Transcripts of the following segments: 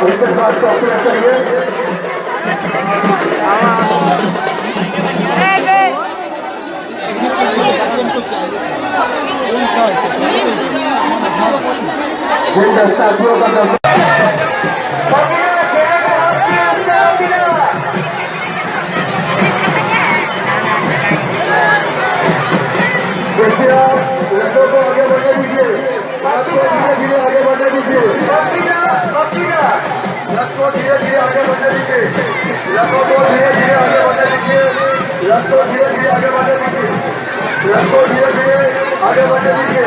उनके साथ कोऑपरेट करिए। साथियों का दर्शन लड़कों को आगे बढ़ने दीजिए, धीरे धीरे आगे बढ़ने दीजिए, लड़कों धीरे धीरे आगे बढ़ने दीजिए, लड़कों को धीरे धीरे आगे बढ़ने दीजिए, लड़कों धीरे धीरे आगे बढ़ने दीजिए, लड़कों धीरे धीरे आगे बढ़ने दीजिए।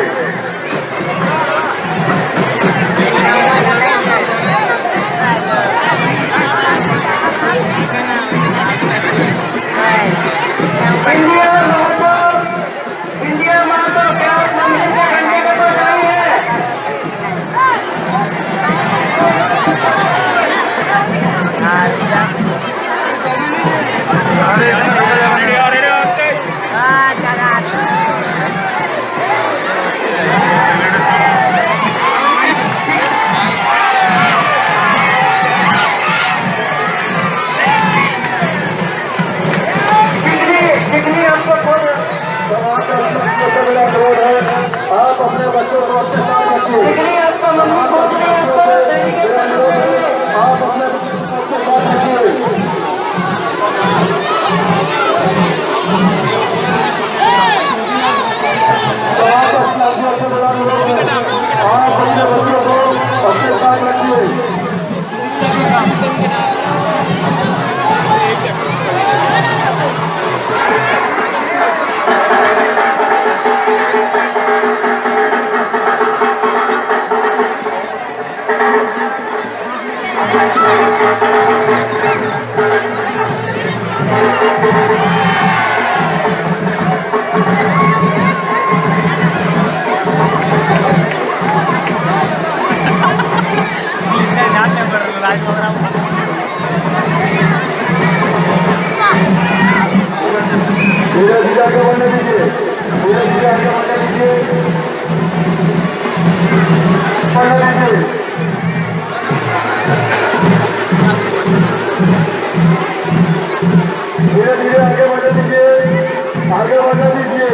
आप अपने बच्चों को अपने साथ रखिए, आप अपने बच्चों को अपने साथ रखिए। आप अपने बच्चों को अपने साथ रखिए। धीरे धीरे आगे बढ़ने दीजिए, धीरे धीरे आगे बढ़ने दीजिए, बढ़ने दीजिए। धीरे धीरे आगे बढ़ने दीजिए, आगे बढ़ने दीजिए।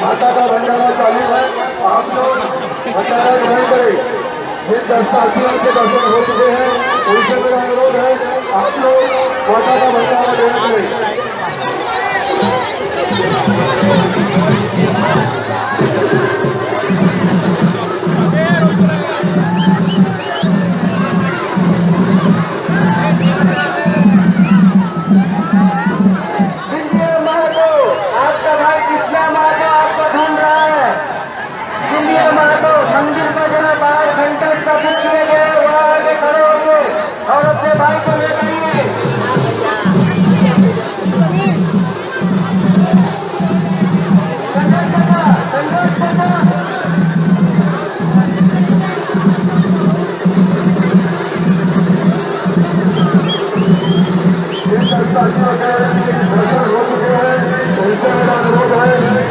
माता का भंडारा चालू है, आप लोग भंडारा ग्रहण करें। जिन दर्शनार्थियों के दर्शन हो चुके हैं उनसे मेरा अनुरोध है आप लोग माता का भंडारा ग्रहण करें। मंदिर का जरा 12 घंटे स्थापित किए गए, वहाँ आगे खड़े होंगे और अपने भाई को ले जाइए।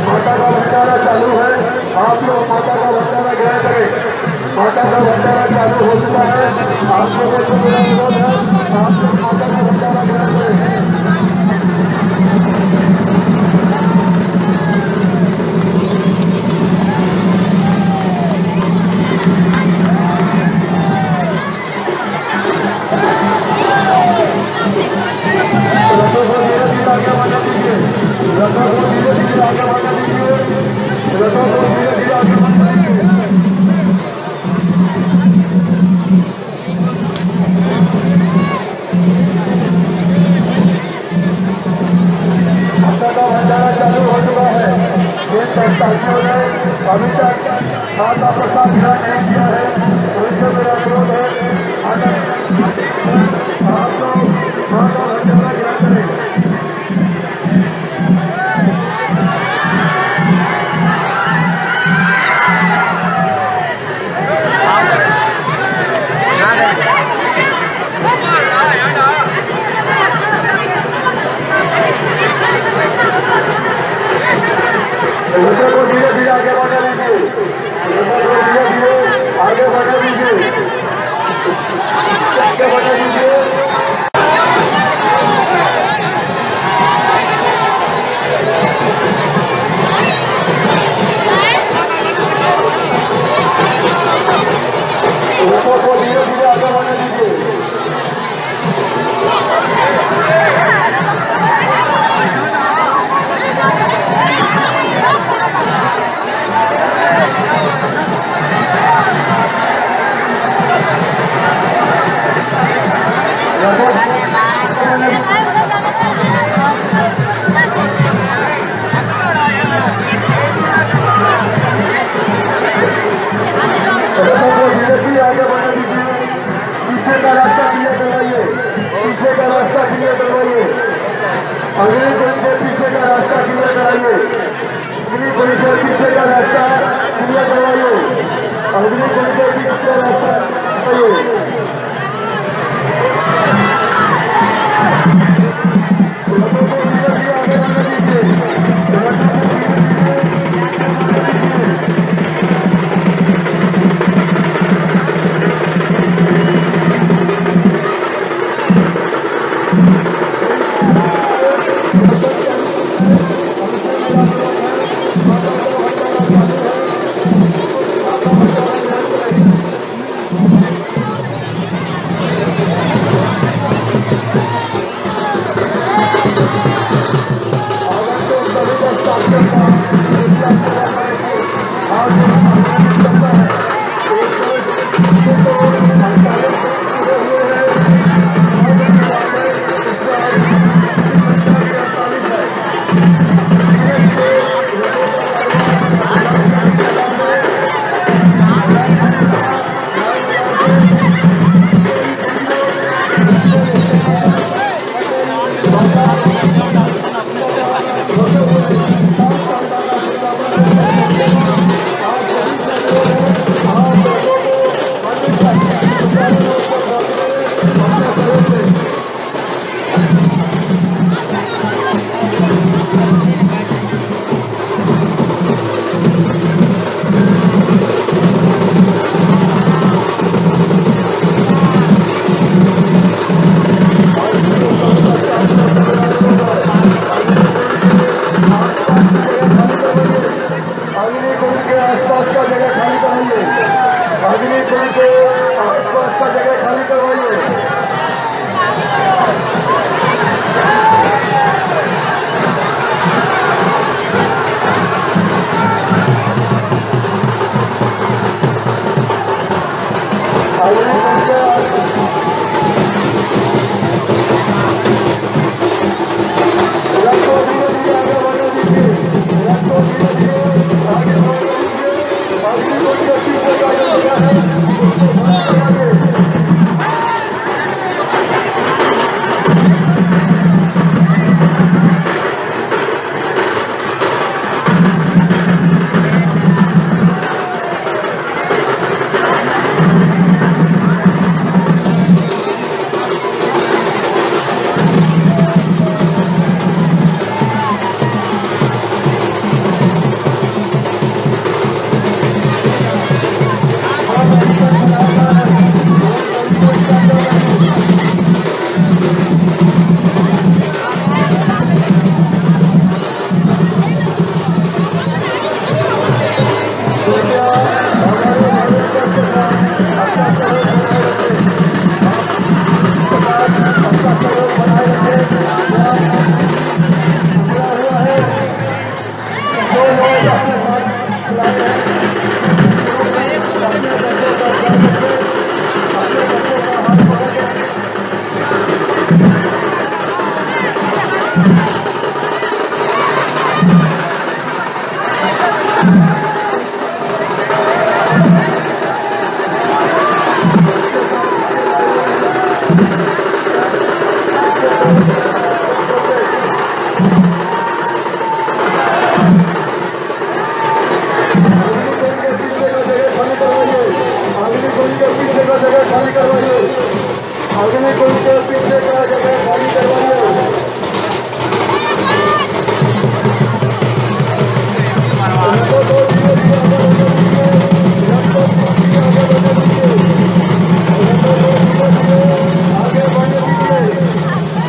माता का भंडारा चालू है, आप लोग माता का भंडारा ग्रहण करें। माता का भंडारा चालू हो चुका है, आप लोगों से मेरा अनुरोध है आप लोग माता का भंडारा ग्रहण करें। अभी तक माता प्रसाद ध्यान नहीं दिया है उनसे मेरा अनुरोध है अगर आप लोग माता भंडारा ग्रहण करें। लोगों को धीरे धीरे आगे बढ़ा दीजिए, लोगों को धीरे धीरे आगे बढ़ा दीजिए, आगे बढ़ा दीजिए। लोगों को धीरे धीरे आगे बढ़ा दीजिए। पीछे का रास्ता क्लियर करवाइए, पीछे का रास्ता क्लियर करवाइए, अगली कोई से पीछे का रास्ता क्लियर कराइए, अगली कोई से पीछे का रास्ता क्लियर करवाइए, अगली कोई से पीछे का रास्ता कराइए। आगे